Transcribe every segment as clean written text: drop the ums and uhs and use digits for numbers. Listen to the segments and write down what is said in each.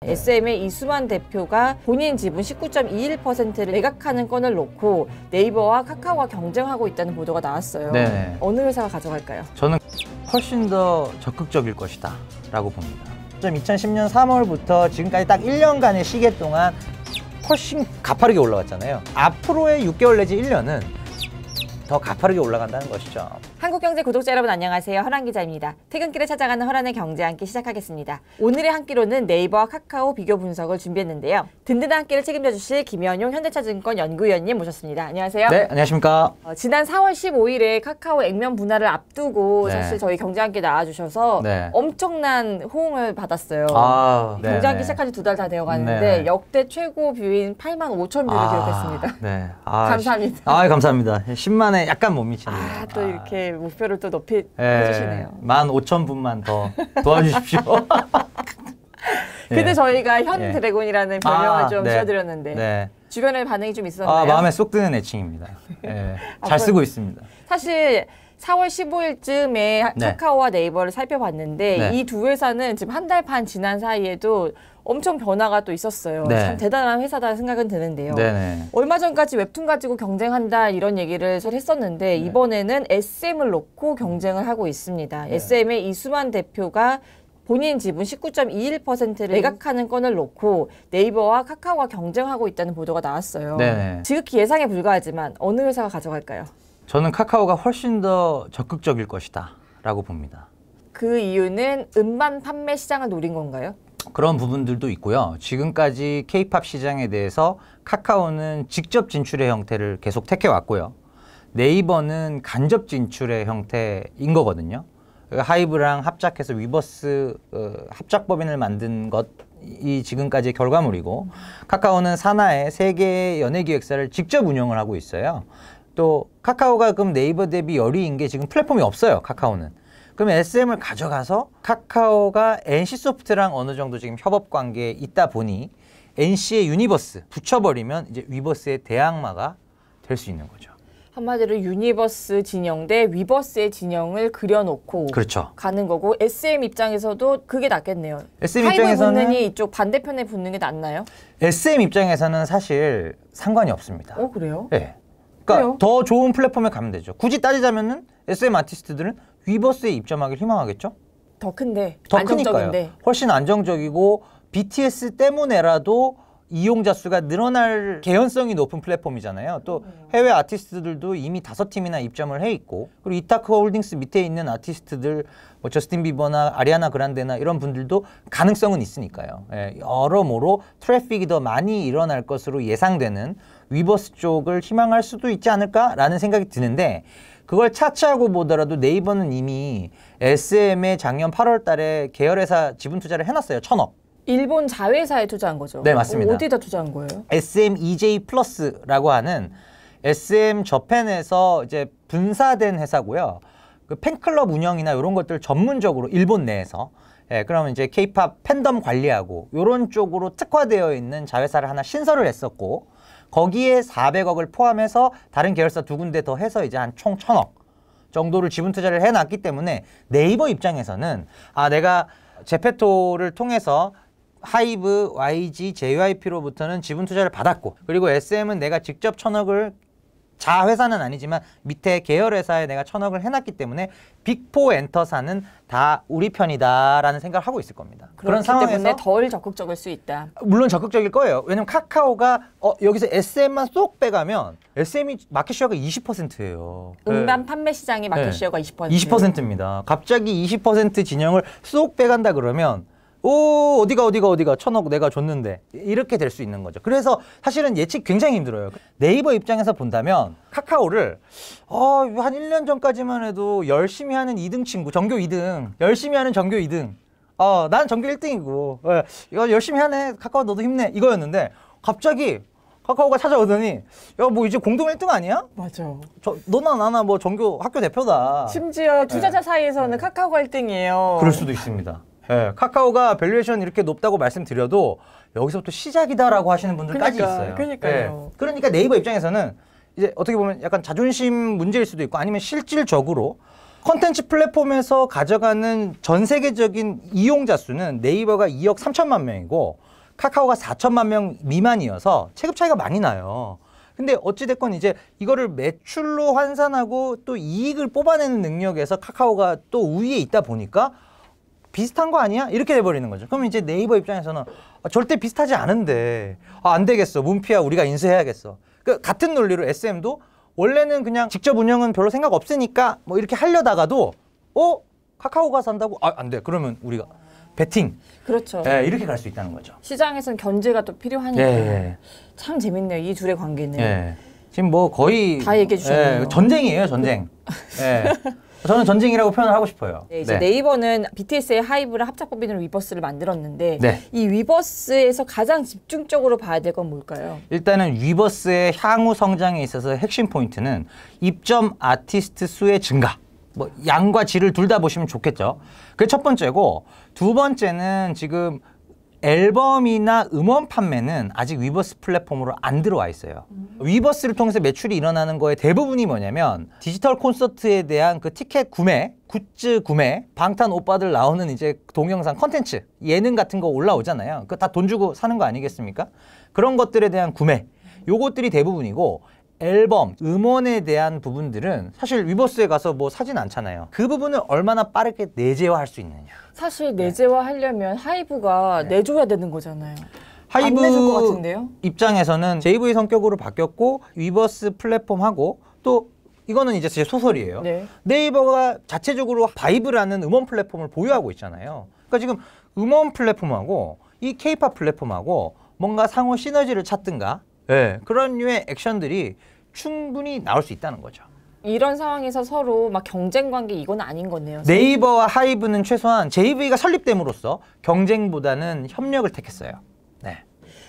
SM의 이수만 대표가 본인 지분 19.21%를 매각하는 건을 놓고 네이버와 카카오가 경쟁하고 있다는 보도가 나왔어요. 네네. 어느 회사가 가져갈까요? 저는 훨씬 더 적극적일 것이다 라고 봅니다. 2010년 3월부터 지금까지 딱 1년간의 시계 동안 훨씬 가파르게 올라갔잖아요. 앞으로의 6개월 내지 1년은 더 가파르게 올라간다는 것이죠. 한국경제 구독자 여러분 안녕하세요. 허란 기자입니다. 퇴근길에 찾아가는 허란의 경제 한 끼 시작하겠습니다. 오늘의 한 끼로는 네이버와 카카오 비교 분석을 준비했는데요. 든든한 한 끼를 책임져 주실 김현용 현대차증권 연구위원님 모셨습니다. 안녕하세요. 네, 안녕하십니까. 지난 4월 15일에 카카오 액면 분할을 앞두고 네. 사실 저희 경제 한 끼 나와주셔서 네. 엄청난 호응을 받았어요. 경제 한 끼 시작한 지 2달 다 되어가는데 네. 역대 최고 뷰인 85,000뷰를 기록했습니다. 네. 감사합니다. 감사합니다. 10만에 약간 못 미쳤네요. 또 이렇게 목표를 또 높이 네. 해주시네요. 15,000분만 더 도와주십시오. 근데 저희가 현 네. 드래곤이라는 별명을 좀 네. 지어드렸는데 네. 주변의 반응이 좀 있었나요? 마음에 쏙 드는 애칭입니다. 네. 잘 쓰고 있습니다. 사실 4월 15일쯤에 네. 카카오와 네이버를 살펴봤는데 네. 이 두 회사는 지금 한 달 반 지난 사이에도 엄청 변화가 또 있었어요. 네. 참 대단한 회사다 생각은 드는데요. 네네. 얼마 전까지 웹툰 가지고 경쟁한다 이런 얘기를 잘 했었는데 이번에는 SM을 놓고 경쟁을 하고 있습니다. SM의 이수만 대표가 본인 지분 19.21%를 매각하는 건을 놓고 네이버와 카카오가 경쟁하고 있다는 보도가 나왔어요. 네네. 지극히 예상에 불과하지만 어느 회사가 가져갈까요? 저는 카카오가 훨씬 더 적극적일 것이다 라고 봅니다. 그 이유는 음반 판매 시장을 노린 건가요? 그런 부분들도 있고요. 지금까지 K-팝 시장에 대해서 카카오는 직접 진출의 형태를 계속 택해왔고요. 네이버는 간접 진출의 형태인 거거든요. 하이브랑 합작해서 위버스 합작법인을 만든 것이 지금까지의 결과물이고, 카카오는 산하의 3개의 연예기획사를 직접 운영을 하고 있어요. 또 카카오가 그럼 네이버 대비 열의인 게 지금 플랫폼이 없어요. 카카오는. 그러면 SM을 가져가서 카카오가 NC소프트랑 어느 정도 지금 협업 관계에 있다 보니 NC의 유니버스 붙여버리면 이제 위버스의 대항마가 될 수 있는 거죠. 한마디로 유니버스 진영 대 위버스의 진영을 그려놓고 그렇죠. 가는 거고 SM 입장에서도 그게 낫겠네요. SM 하이브 입장에서는 붙느니 이쪽 반대편에 붙는 게 낫나요? SM 입장에서는 사실 상관이 없습니다. 그래요? 네. 그러니까 그래요? 더 좋은 플랫폼에 가면 되죠. 굳이 따지자면은 SM 아티스트들은 위버스에 입점하길 희망하겠죠? 더 큰데, 더 안정적인데. 크니까요. 훨씬 안정적이고 BTS 때문에라도 이용자 수가 늘어날 개연성이 높은 플랫폼이잖아요. 또 해외 아티스트들도 이미 5팀이나 입점을 해 있고, 그리고 이타크 홀딩스 밑에 있는 아티스트들, 뭐 저스틴 비버나 아리아나 그란데나 이런 분들도 가능성은 있으니까요. 여러모로 트래픽이 더 많이 일어날 것으로 예상되는 위버스 쪽을 희망할 수도 있지 않을까라는 생각이 드는데, 그걸 차치하고 보더라도 네이버는 이미 SM에 작년 8월 달에 계열회사 지분 투자를 해놨어요. 1,000억. 일본 자회사에 투자한 거죠? 네, 맞습니다. 어디다 투자한 거예요? SM EJ 플러스라고 하는 SM 저펜에서 이제 분사된 회사고요. 그 팬클럽 운영이나 이런 것들 전문적으로 일본 내에서 그러면 이제 K-팝 팬덤 관리하고 이런 쪽으로 특화되어 있는 자회사를 하나 신설을 했었고, 거기에 400억을 포함해서 다른 계열사 2군데 더 해서 이제 한 총 1,000억 정도를 지분 투자를 해놨기 때문에 네이버 입장에서는 내가 제페토를 통해서 하이브, YG, JYP로부터는 지분 투자를 받았고, 그리고 SM은 내가 직접 1,000억을 자회사는 아니지만 밑에 계열회사에 내가 1,000억을 해놨기 때문에 빅4 엔터사는 다 우리 편이다라는 생각을 하고 있을 겁니다. 그런 상황에서 때문에 덜 적극적일 수 있다. 물론 적극적일 거예요. 왜냐면 카카오가 여기서 SM만 쏙 빼가면 SM이 마켓쉐어가 20%예요. 음반 판매 시장의 마켓쉐어가 20%. 20%입니다. 갑자기 20% 진영을 쏙 빼간다 그러면 어디가 1,000억 내가 줬는데 이렇게 될 수 있는 거죠. 그래서 사실은 예측 굉장히 힘들어요. 네이버 입장에서 본다면 카카오를 한 1년 전까지만 해도 열심히 하는 2등 친구, 전교 2등, 열심히 하는 전교 2등, 난 전교 1등이고 이거 열심히 하네, 카카오 너도 힘내, 이거였는데 갑자기 카카오가 찾아오더니 뭐 이제 공동 1등 아니야? 맞아. 너나 나나 뭐 전교 학교 대표다. 심지어 투자자 사이에서는 카카오가 1등이에요. 그럴 수도 있습니다. 카카오가 밸류에이션 이렇게 높다고 말씀드려도 여기서부터 시작이다라고 하시는 분들까지 있어요. 그러니까요. 그러니까 네이버 입장에서는 이제 어떻게 보면 약간 자존심 문제일 수도 있고, 아니면 실질적으로 콘텐츠 플랫폼에서 가져가는 전 세계적인 이용자 수는 네이버가 2억 3천만 명이고 카카오가 4천만 명 미만이어서 체급 차이가 많이 나요. 근데 어찌됐건 이제 이거를 매출로 환산하고 또 이익을 뽑아내는 능력에서 카카오가 또 우위에 있다 보니까 비슷한 거 아니야? 이렇게 돼버리는 거죠. 그럼 이제 네이버 입장에서는 절대 비슷하지 않은데 안 되겠어. 문피아 우리가 인수해야겠어. 그 같은 논리로 SM도 원래는 그냥 직접 운영은 별로 생각 없으니까 뭐 이렇게 하려다가도 카카오가 산다고? 안 돼. 그러면 우리가 베팅. 그렇죠. 예, 이렇게 갈 수 있다는 거죠. 시장에서는 견제가 또 필요하니까. 예. 참 재밌네요. 이 둘의 관계는. 예. 지금 뭐 거의 다 얘기해 주셨네요. 예, 전쟁이에요, 전쟁. 예. 저는 전쟁이라고 표현을 하고 싶어요. 네, 이제 네이버는 BTS의 하이브랑 합작 법인으로 위버스를 만들었는데 네. 이 위버스에서 가장 집중적으로 봐야 될 건 뭘까요? 일단은 위버스의 향후 성장에 있어서 핵심 포인트는 입점 아티스트 수의 증가. 뭐 양과 질을 둘 다 보시면 좋겠죠. 그게 첫 번째고, 두 번째는 지금 앨범이나 음원 판매는 아직 위버스 플랫폼으로 안 들어와 있어요. 위버스를 통해서 매출이 일어나는 거의 대부분이 뭐냐면 디지털 콘서트에 대한 그 티켓 구매, 굿즈 구매, 방탄 오빠들 나오는 이제 동영상 컨텐츠, 예능 같은 거 올라오잖아요. 그거 다 돈 주고 사는 거 아니겠습니까? 그런 것들에 대한 구매, 요것들이 대부분이고, 앨범, 음원에 대한 부분들은 사실 위버스에 가서 뭐 사진 않잖아요. 그 부분을 얼마나 빠르게 내재화할 수 있느냐. 사실 내재화하려면 하이브가 내줘야 되는 거잖아요. 하이브 안 내줄 것 같은데요? 입장에서는 JV 성격으로 바뀌었고, 위버스 플랫폼하고, 또 이거는 이제 제 소설이에요. 네. 네이버가 자체적으로 바이브라는 음원 플랫폼을 보유하고 있잖아요. 그러니까 지금 음원 플랫폼하고 이 K-팝 플랫폼하고 뭔가 상호 시너지를 찾든가, 네, 그런 류의 액션들이 충분히 나올 수 있다는 거죠. 이런 상황에서 서로 막 경쟁 관계 이건 아닌 거네요. 네이버와 하이브는 최소한 JV가 설립됨으로써 경쟁보다는 협력을 택했어요. 네.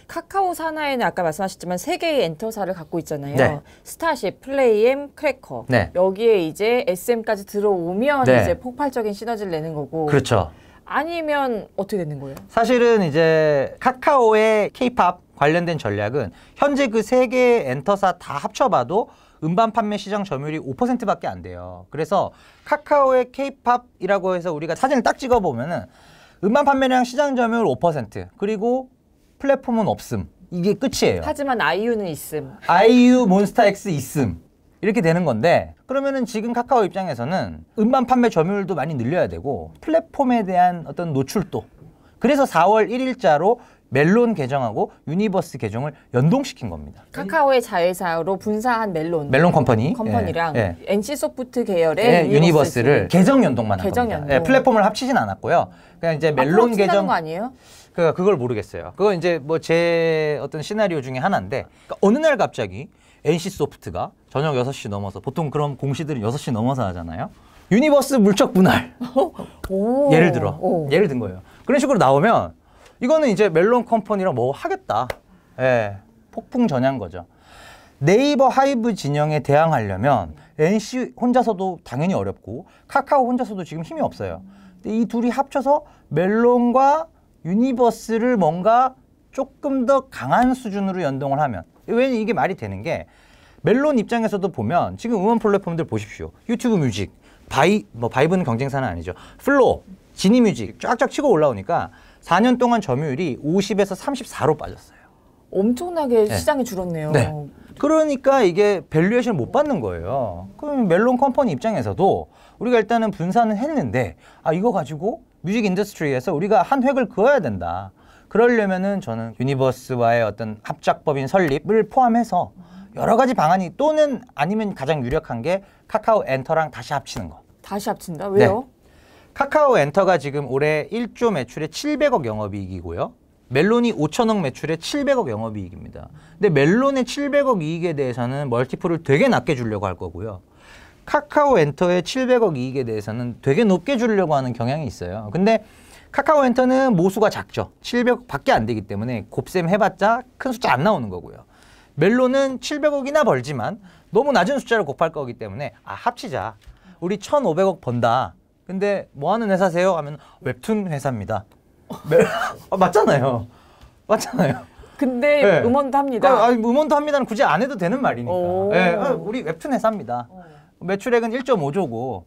카카오 산하에는 아까 말씀하셨지만 세 개의 엔터사를 갖고 있잖아요. 네. 스타쉽, 플레이엠, 크래커. 네. 여기에 이제 SM까지 들어오면 네. 이제 폭발적인 시너지를 내는 거고. 그렇죠. 아니면 어떻게 되는 거예요? 사실은 이제 카카오의 K-팝 관련된 전략은 현재 그 세 개의 엔터사 다 합쳐봐도 음반 판매 시장 점유율이 5%밖에 안 돼요. 그래서 카카오의 K-팝이라고 해서 우리가 사진을 딱 찍어보면은 음반 판매량 시장 점유율 5%, 그리고 플랫폼은 없음. 이게 끝이에요. 하지만 아이유는 있음. 아이유, 몬스타엑스 있음. 이렇게 되는 건데, 그러면은 지금 카카오 입장에서는 음반 판매 점유율도 많이 늘려야 되고 플랫폼에 대한 어떤 노출도. 그래서 4월 1일자로 멜론 계정하고 유니버스 계정을 연동시킨 겁니다. 카카오의 자회사로 분사한 멜론 컴퍼니랑 NC소프트 계열의 유니버스를 계정 연동만 한 계정 겁니다. 연동. 예, 플랫폼을 합치진 않았고요. 그냥 이제 멜론 계정 거 아니에요? 그걸 모르겠어요. 그거 이제 뭐 제 어떤 시나리오 중에 하나인데, 그러니까 어느 날 갑자기 NC소프트가 저녁 6시 넘어서, 보통 그런 공시들은 6시 넘어서 하잖아요. 유니버스 물적 분할. 오. 예를 든 거예요. 그런 식으로 나오면 이거는 이제 멜론 컴퍼니랑 뭐 하겠다. 예, 폭풍 전야인 거죠. 네이버 하이브 진영에 대항하려면 NC 혼자서도 당연히 어렵고 카카오 혼자서도 지금 힘이 없어요. 근데 이 둘이 합쳐서 멜론과 유니버스를 뭔가 조금 더 강한 수준으로 연동을 하면, 왜냐면 이게 말이 되는 게, 멜론 입장에서도 보면 지금 음원 플랫폼들 보십시오. 유튜브 뮤직, 바이브는 경쟁사는 아니죠. 플로, 지니뮤직 쫙쫙 치고 올라오니까 4년 동안 점유율이 50에서 34로 빠졌어요. 엄청나게 네. 시장이 줄었네요. 네. 그러니까 이게 밸류에이션을 못 받는 거예요. 그럼 멜론 컴퍼니 입장에서도 우리가 일단은 분산은 했는데, 이거 가지고 뮤직 인더스트리에서 우리가 한 획을 그어야 된다. 그러려면은 저는 유니버스와의 어떤 합작법인 설립을 포함해서 여러 가지 방안이, 또는 아니면 가장 유력한 게 카카오 엔터랑 다시 합치는 거. 다시 합친다? 왜요? 네. 카카오 엔터가 지금 올해 1조 매출에 700억 영업이익이고요. 멜론이 5천억 매출에 700억 영업이익입니다. 근데 멜론의 700억 이익에 대해서는 멀티플을 되게 낮게 주려고 할 거고요. 카카오 엔터의 700억 이익에 대해서는 되게 높게 주려고 하는 경향이 있어요. 근데 카카오 엔터는 모수가 작죠. 700억밖에 안 되기 때문에 곱셈 해봤자 큰 숫자 안 나오는 거고요. 멜론은 700억이나 벌지만 너무 낮은 숫자를 곱할 거기 때문에 합치자. 우리 1,500억 번다. 근데 뭐 하는 회사세요? 하면 웹툰 회사입니다. 맞잖아요. 근데 네. 음원도 합니다. 그러니까, 음원도 합니다는 굳이 안 해도 되는 말이니까. 네, 우리 웹툰 회사입니다. 매출액은 1.5조고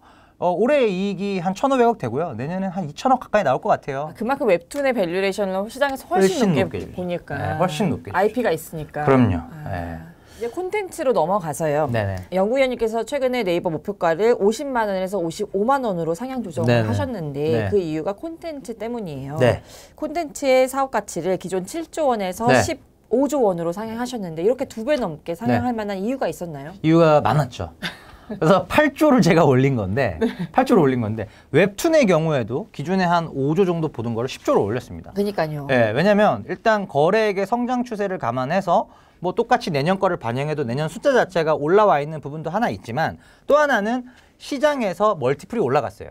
올해 이익이 한 1,500억 되고요. 내년에 한 2,000억 가까이 나올 것 같아요. 그만큼 웹툰의 밸류레이션을 시장에서 훨씬 높게 보니까. 네, 훨씬 높게. IP가 있으니까. 그럼요. 네. 이제 콘텐츠로 넘어가서요. 네네. 연구위원님께서 최근에 네이버 목표가를 50만 원에서 55만 원으로 상향 조정을 네네. 하셨는데 네. 그 이유가 콘텐츠 때문이에요. 네. 콘텐츠의 사업 가치를 기존 7조 원에서 네. 15조 원으로 상향하셨는데 이렇게 2배 넘게 상향할 만한 이유가 있었나요? 이유가 많았죠. 그래서 8조를 제가 올린 건데 8조를 올린 건데 웹툰의 경우에도 기존에 한 5조 정도 보던 거를 10조로 올렸습니다. 그러니까요. 네, 왜냐하면 일단 거래액의 성장 추세를 감안해서 뭐 똑같이 내년 거를 반영해도 내년 숫자 자체가 올라와 있는 부분도 하나 있지만 또 하나는 시장에서 멀티플이 올라갔어요.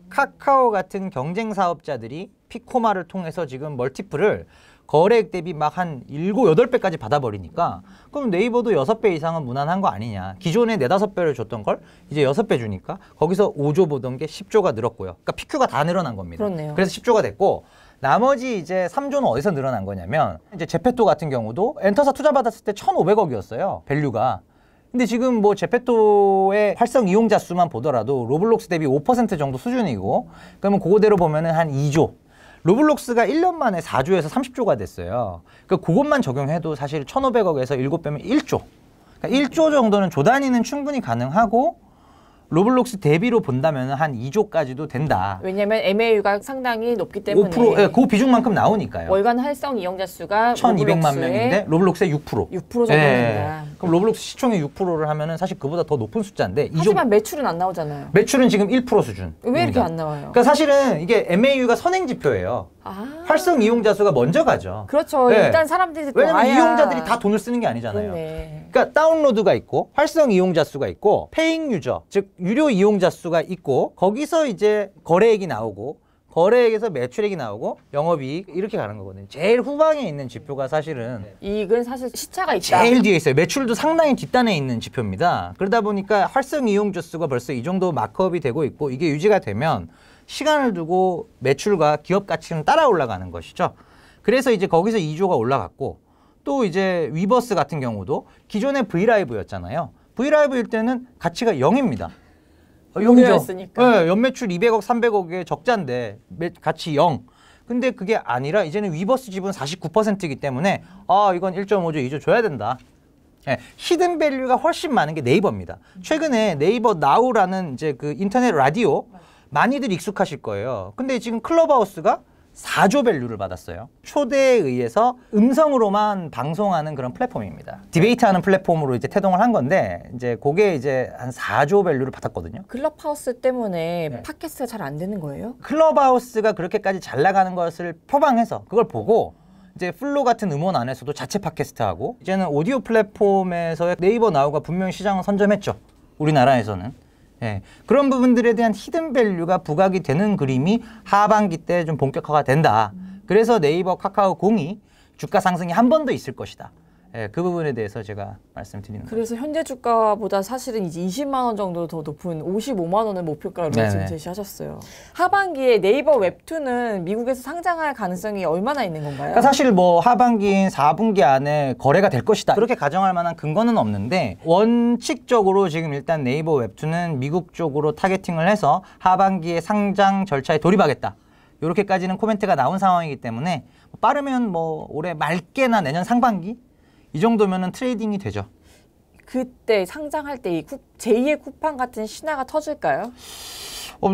카카오 같은 경쟁 사업자들이 피코마를 통해서 지금 멀티플을 거래액 대비 막 한 7, 8배까지 받아버리니까 그럼 네이버도 6배 이상은 무난한 거 아니냐. 기존에 4, 5배를 줬던 걸 이제 6배 주니까 거기서 5조 보던 게 10조가 늘었고요. 그러니까 PQ가 다 늘어난 겁니다. 그렇네요. 그래서 10조가 됐고 나머지 이제 3조는 어디서 늘어난 거냐면 이제 제페토 같은 경우도 엔터사 투자 받았을 때 1,500억이었어요. 밸류가. 근데 지금 뭐 제페토의 활성 이용자 수만 보더라도 로블록스 대비 5% 정도 수준이고 그러면 그거대로 보면은 한 2조. 로블록스가 1년 만에 4조에서 30조가 됐어요. 그러니까 그것만 적용해도 사실 1,500억에서 7배면 1조. 그러니까 1조 정도는 조 단위는 충분히 가능하고 로블록스 대비로 본다면 한 2조까지도 된다. 왜냐하면 MAU가 상당히 높기 때문에 5%, 예, 그 비중만큼 나오니까요. 월간 활성 이용자 수가 1,200만 명인데 로블록스의 6%. 6% 정도 된다. 그럼 로블록스 시총의 6%를 하면은 사실 그보다 더 높은 숫자인데 하지만 매출은 안 나오잖아요. 매출은 지금 1% 수준. 왜 이렇게 안 나와요? 그러니까 사실은 이게 MAU가 선행 지표예요. 활성 이용자 수가 먼저 가죠. 그렇죠. 네. 일단 사람들이 왜냐면 이용자들이 다 돈을 쓰는 게 아니잖아요. 그렇네. 그러니까 다운로드가 있고 활성 이용자 수가 있고 페잉 유저, 즉 유료 이용자 수가 있고 거기서 이제 거래액이 나오고 거래액에서 매출액이 나오고 영업이익 이렇게 가는 거거든요. 제일 후방에 있는 지표가 사실은 이익은 사실 시차가 있다. 제일 뒤에 있어요. 매출도 상당히 뒷단에 있는 지표입니다. 그러다 보니까 활성 이용자 수가 벌써 이 정도 마크업이 되고 있고 이게 유지가 되면 시간을 두고 매출과 기업 가치는 따라 올라가는 것이죠. 그래서 이제 거기서 2조가 올라갔고 또 이제 위버스 같은 경우도 기존의 브이라이브였잖아요. 브이라이브일 때는 가치가 0입니다. 0이죠. 네, 연매출 200억, 300억의 적자인데 가치 0. 근데 그게 아니라 이제는 위버스 지분 49%이기 때문에 이건 1.5조, 2조 줘야 된다. 네, 히든 밸류가 훨씬 많은 게 네이버입니다. 최근에 네이버 나우라는 이제 그 인터넷 라디오 많이들 익숙하실 거예요. 근데 지금 클럽하우스가 4조 밸류를 받았어요. 초대에 의해서 음성으로만 방송하는 그런 플랫폼입니다. 디베이트하는 플랫폼으로 이제 태동을 한 건데 이제 그게 이제 한 4조 밸류를 받았거든요. 클럽하우스 때문에 네. 팟캐스트가 잘 안 되는 거예요? 클럽하우스가 그렇게까지 잘 나가는 것을 표방해서 그걸 보고 이제 플로 같은 음원 안에서도 자체 팟캐스트하고 이제는 오디오 플랫폼에서의 네이버 나우가 분명히 시장을 선점했죠. 우리나라에서는. 예, 그런 부분들에 대한 히든 밸류가 부각이 되는 그림이 하반기 때 좀 본격화가 된다. 그래서 네이버 카카오 공이 주가 상승이 한 번 더 있을 것이다. 예, 그 부분에 대해서 제가 말씀드리는 거예요. 그래서 현재 주가보다 사실은 이제 20만 원 정도 더 높은 55만 원을 목표가로 네네. 지금 제시하셨어요. 하반기에 네이버 웹툰은 미국에서 상장할 가능성이 얼마나 있는 건가요? 그러니까 사실 뭐 하반기인 4분기 안에 거래가 될 것이다. 그렇게 가정할 만한 근거는 없는데 원칙적으로 지금 일단 네이버 웹툰은 미국 쪽으로 타겟팅을 해서 하반기에 상장 절차에 돌입하겠다. 이렇게까지는 코멘트가 나온 상황이기 때문에 빠르면 뭐 올해 말게나 내년 상반기 이 정도면은 트레이딩이 되죠. 그때 상장할 때 이 제2의 쿠팡 같은 신화가 터질까요?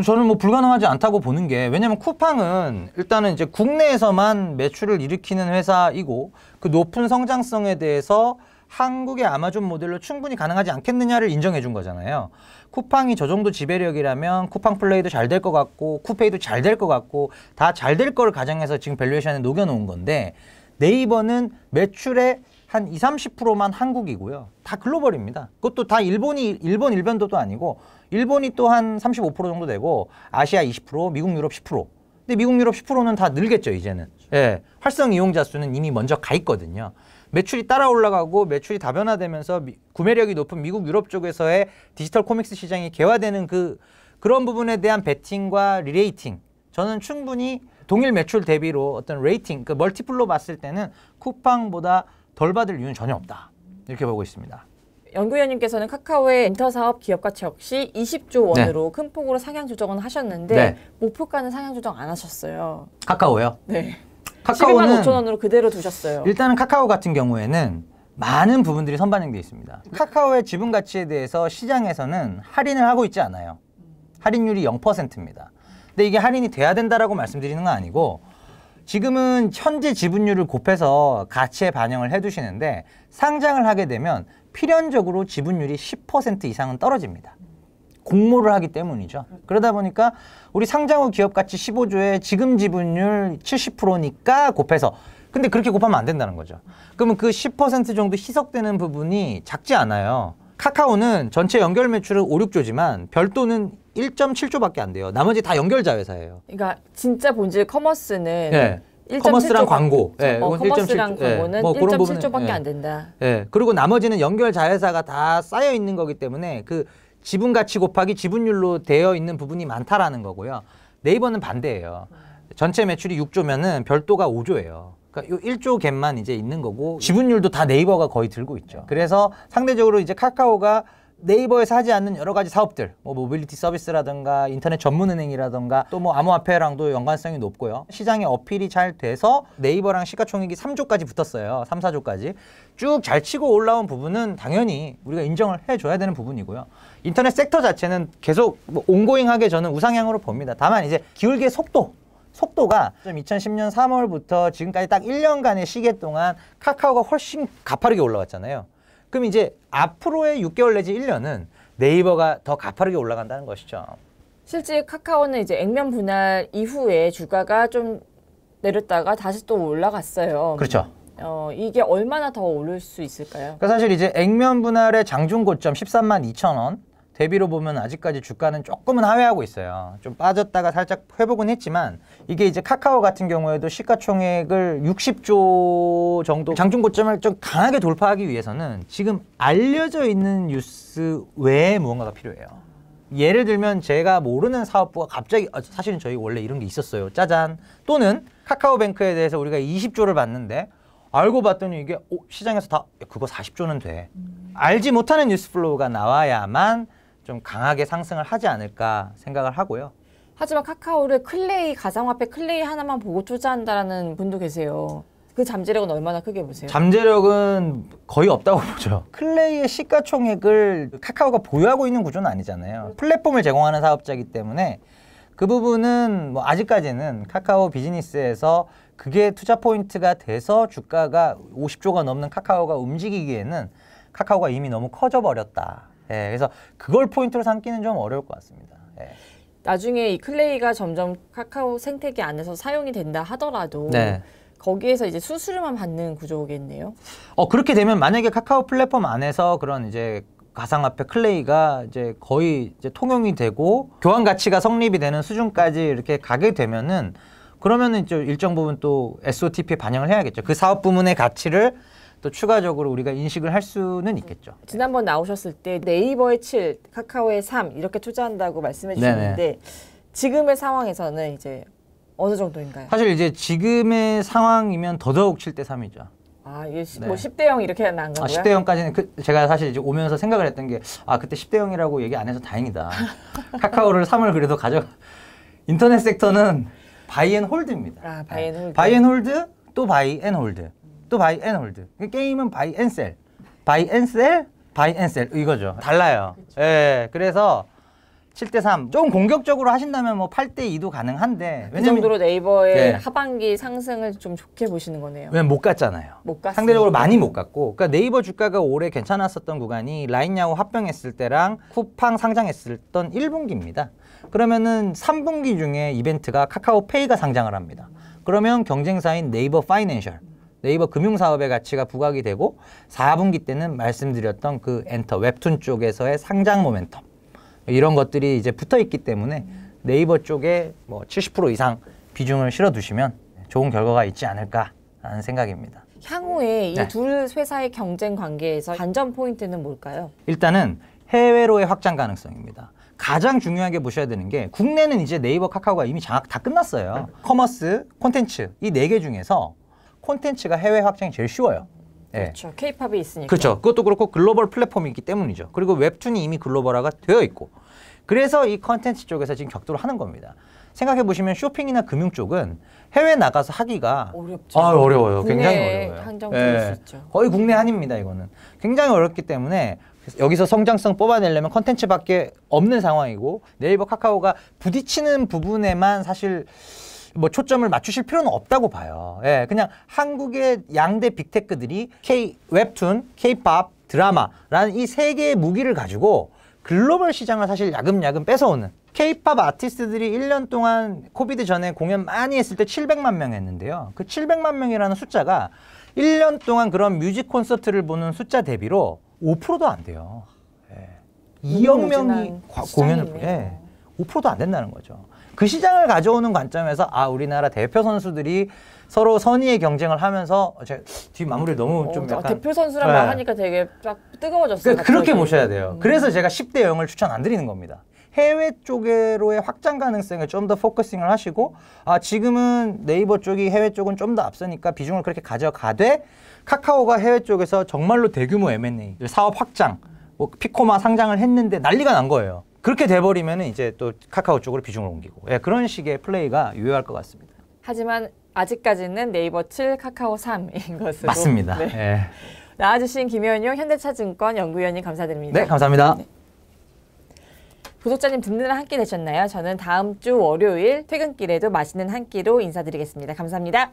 저는 뭐 불가능하지 않다고 보는 게 왜냐면 쿠팡은 일단은 이제 국내에서만 매출을 일으키는 회사이고 그 높은 성장성에 대해서 한국의 아마존 모델로 충분히 가능하지 않겠느냐를 인정해 준 거잖아요. 쿠팡이 저 정도 지배력이라면 쿠팡 플레이도 잘 될 것 같고 쿠페이도 잘 될 것 같고 다 잘 될 걸 가정해서 지금 밸류에이션에 녹여놓은 건데 네이버는 매출의 한 20, 30%만 한국이고요. 다 글로벌입니다. 그것도 다 일본 일변도도 아니고 일본이 또 한 35% 정도 되고 아시아 20%, 미국 유럽 10%. 근데 미국 유럽 10%는 다 늘겠죠, 이제는. 예. 활성 이용자 수는 이미 먼저 가 있거든요. 매출이 따라 올라가고 매출이 다변화되면서 구매력이 높은 미국 유럽 쪽에서의 디지털 코믹스 시장이 개화되는 그런 부분에 대한 베팅과 리레이팅. 저는 충분히 동일 매출 대비로 어떤 레이팅, 그 멀티플로 봤을 때는 쿠팡보다 덜 받을 이유는 전혀 없다. 이렇게 보고 있습니다. 연구위원님께서는 카카오의 엔터 사업 기업 가치 역시 20조 원으로 큰 폭으로 상향 조정은 하셨는데 네. 목표가는 상향 조정 안 하셨어요. 카카오요? 네. 카카오는 11만 5천 원으로 그대로 두셨어요. 일단은 카카오 같은 경우에는 많은 부분들이 선반영되어 있습니다. 카카오의 지분 가치에 대해서 시장에서는 할인을 하고 있지 않아요. 할인율이 0%입니다. 근데 이게 할인이 돼야 된다라고 말씀드리는 건 아니고 지금은 현재 지분율을 곱해서 가치에 반영을 해두시는데 상장을 하게 되면 필연적으로 지분율이 10% 이상은 떨어집니다. 공모를 하기 때문이죠. 그러다 보니까 우리 상장 후 기업 가치 15조에 지금 지분율 70%니까 곱해서 근데 그렇게 곱하면 안 된다는 거죠. 그러면 그 10% 정도 희석되는 부분이 작지 않아요. 카카오는 전체 연결 매출은 5, 6조지만 별도는 1.7조밖에 안 돼요. 나머지 다 연결자 회사예요. 그러니까 진짜 본질 커머스는 네. 1.7조 커머스랑 광고. 커머스랑 1.7조. 광고는 뭐 그런 1.7조밖에 부분은, 안 된다. 그리고 나머지는 연결 자회사가 다 쌓여 있는 거기 때문에 그 지분 가치 곱하기 지분율로 되어 있는 부분이 많다라는 거고요. 네이버는 반대예요. 전체 매출이 6조면은 별도가 5조예요. 그러니까 요 1조 갭만 이제 있는 거고 지분율도 다 네이버가 거의 들고 있죠. 그래서 상대적으로 이제 카카오가 네이버에서 하지 않는 여러 가지 사업들, 뭐 모빌리티 서비스라든가 인터넷 전문은행이라든가 또 뭐 암호화폐랑도 연관성이 높고요. 시장에 어필이 잘 돼서 네이버랑 시가총액이 3조까지 붙었어요. 3, 4조까지. 쭉 잘 치고 올라온 부분은 당연히 우리가 인정을 해줘야 되는 부분이고요. 인터넷 섹터 자체는 계속 뭐 온고잉하게 저는 우상향으로 봅니다. 다만 이제 기울기의 속도가 좀 2010년 3월부터 지금까지 딱 1년간의 시기 동안 카카오가 훨씬 가파르게 올라왔잖아요. 그럼 이제 앞으로의 6개월 내지 1년은 네이버가 더 가파르게 올라간다는 것이죠. 실제 카카오는 이제 액면 분할 이후에 주가가 좀 내렸다가 다시 또 올라갔어요. 그렇죠. 이게 얼마나 더 오를 수 있을까요? 그러니까 사실 이제 액면 분할의 장중 고점 13만 2천 원 대비로 보면 아직까지 주가는 조금은 하회하고 있어요. 좀 빠졌다가 살짝 회복은 했지만 이게 이제 카카오 같은 경우에도 시가총액을 60조 정도 장중 고점을 좀 강하게 돌파하기 위해서는 지금 알려져 있는 뉴스 외에 무언가가 필요해요. 예를 들면 제가 모르는 사업부가 갑자기 사실은 저희 원래 이런 게 있었어요. 짜잔. 또는 카카오뱅크에 대해서 우리가 20조를 받는데 알고 봤더니 이게 시장에서 다 그거 40조는 돼. 알지 못하는 뉴스 플로우가 나와야만 좀 강하게 상승을 하지 않을까 생각을 하고요. 하지만 카카오를 클레이, 가상화폐 클레이 하나만 보고 투자한다라는 분도 계세요. 그 잠재력은 얼마나 크게 보세요? 잠재력은 거의 없다고 보죠. 클레이의 시가총액을 카카오가 보유하고 있는 구조는 아니잖아요. 플랫폼을 제공하는 사업자이기 때문에 그 부분은 뭐 아직까지는 카카오 비즈니스에서 그게 투자 포인트가 돼서 주가가 50조가 넘는 카카오가 움직이기에는 카카오가 이미 너무 커져 버렸다. 그래서 그걸 포인트로 삼기는 좀 어려울 것 같습니다. 나중에 이 클레이가 점점 카카오 생태계 안에서 사용이 된다 하더라도 네. 거기에서 이제 수수료만 받는 구조겠네요. 그렇게 되면 만약에 카카오 플랫폼 안에서 그런 이제 가상화폐 클레이가 이제 거의 이제 통용이 되고 교환 가치가 성립이 되는 수준까지 이렇게 가게 되면은 그러면은 이제 일정 부분 또 SOTP에 반영을 해야겠죠. 그 사업 부문의 가치를 또 추가적으로 우리가 인식을 할 수는 있겠죠. 지난번 나오셨을 때 네이버의 7, 카카오의 3 이렇게 투자한다고 말씀해 주셨는데 지금의 상황에서는 이제 어느 정도인가요? 사실 이제 지금의 상황이면 더더욱 7대 3이죠. 이게 뭐 10대 0 이렇게 안 가고요? 10대 0까지는 제가 사실 이제 오면서 생각을 했던 게 그때 10대 0이라고 얘기 안 해서 다행이다. 카카오를 3을 그래도 인터넷 섹터는 바이 앤 홀드입니다. 바이 앤 홀드. 바이 앤 홀드, 또 바이 앤 홀드, 또 바이 앤 홀드. 게임은 바이 앤 셀. 바이 앤 셀, 바이 앤 셀. 이거죠. 달라요. 그래서 7대 3. 조금 공격적으로 하신다면 뭐 8대 2도 가능한데. 그 정도로 네이버의 하반기 상승을 좀 좋게 보시는 거네요. 왜냐면 못 갔잖아요. 못 갔어요. 상대적으로 많이 못 갔고. 그러니까 네이버 주가가 올해 괜찮았었던 구간이 라인야후 합병했을 때랑 쿠팡 상장했을 던 1분기입니다. 그러면은 3분기 중에 이벤트가 카카오페이가 상장을 합니다. 그러면 경쟁사인 네이버 파이낸셜, 네이버 금융사업의 가치가 부각이 되고 4분기 때는 말씀드렸던 그 엔터, 웹툰 쪽에서의 상장 모멘텀 이런 것들이 이제 붙어 있기 때문에 네이버 쪽에 뭐 70% 이상 비중을 실어 두시면 좋은 결과가 있지 않을까라는 생각입니다. 향후에 이 둘 회사의 경쟁 관계에서 관전 포인트는 뭘까요? 일단은 해외로의 확장 가능성입니다. 가장 중요하게 보셔야 되는 게 국내는 이제 네이버, 카카오가 이미 장악 다 끝났어요. 커머스, 콘텐츠 이 4개 중에서 콘텐츠가 해외 확장이 제일 쉬워요. 예. 그렇죠. K-팝이 있으니까. 그렇죠. 그것도 그렇고 글로벌 플랫폼이기 때문이죠. 그리고 웹툰이 이미 글로벌화가 되어 있고 그래서 이 컨텐츠 쪽에서 지금 격돌을 하는 겁니다. 생각해 보시면 쇼핑이나 금융 쪽은 해외 나가서 하기가 어렵죠. 어려워요. 굉장히 국내에 어려워요. 한정 뚫릴 수 있죠. 거의 국내 한입니다. 이거는 굉장히 어렵기 때문에 여기서 성장성 뽑아내려면 컨텐츠밖에 없는 상황이고 네이버 카카오가 부딪히는 부분에만 사실 뭐 초점을 맞추실 필요는 없다고 봐요. 예, 그냥 한국의 양대 빅테크들이 K 웹툰, K-팝, 드라마라는 이 세 개의 무기를 가지고 글로벌 시장을 사실 야금야금 뺏어오는 K-팝 아티스트들이 1년 동안 코비드 전에 공연 많이 했을 때 700만 명 했는데요. 그 700만 명이라는 숫자가 1년 동안 그런 뮤직 콘서트를 보는 숫자 대비로 5%도 안 돼요. 예. 2억 명이 공연을 예. 5%도 안 된다는 거죠. 그 시장을 가져오는 관점에서 아 우리나라 대표 선수들이 서로 선의의 경쟁을 하면서 제가 뒤 마무리를 너무 좀 약간 대표 선수란 말 하니까 되게 쫙 뜨거워졌어요. 그렇게 모셔야 돼요. 그래서 제가 10대 0을 추천 안 드리는 겁니다. 해외 쪽으로의 확장 가능성에 좀 더 포커싱을 하시고 아 지금은 네이버 쪽이 해외 쪽은 좀 더 앞서니까 비중을 그렇게 가져가되 카카오가 해외 쪽에서 정말로 대규모 M&A 사업 확장 뭐 피코마 상장을 했는데 난리가 난 거예요. 그렇게 돼버리면 이제 또 카카오 쪽으로 비중을 옮기고 예, 그런 식의 플레이가 유효할 것 같습니다. 하지만 아직까지는 네이버 7, 카카오 3인 것으로. 맞습니다. 네. 예. 나와주신 김현용 현대차증권 연구위원님 감사드립니다. 네, 감사합니다. 네. 구독자님 든든한 한 끼 되셨나요? 저는 다음 주 월요일 퇴근길에도 맛있는 한 끼로 인사드리겠습니다. 감사합니다.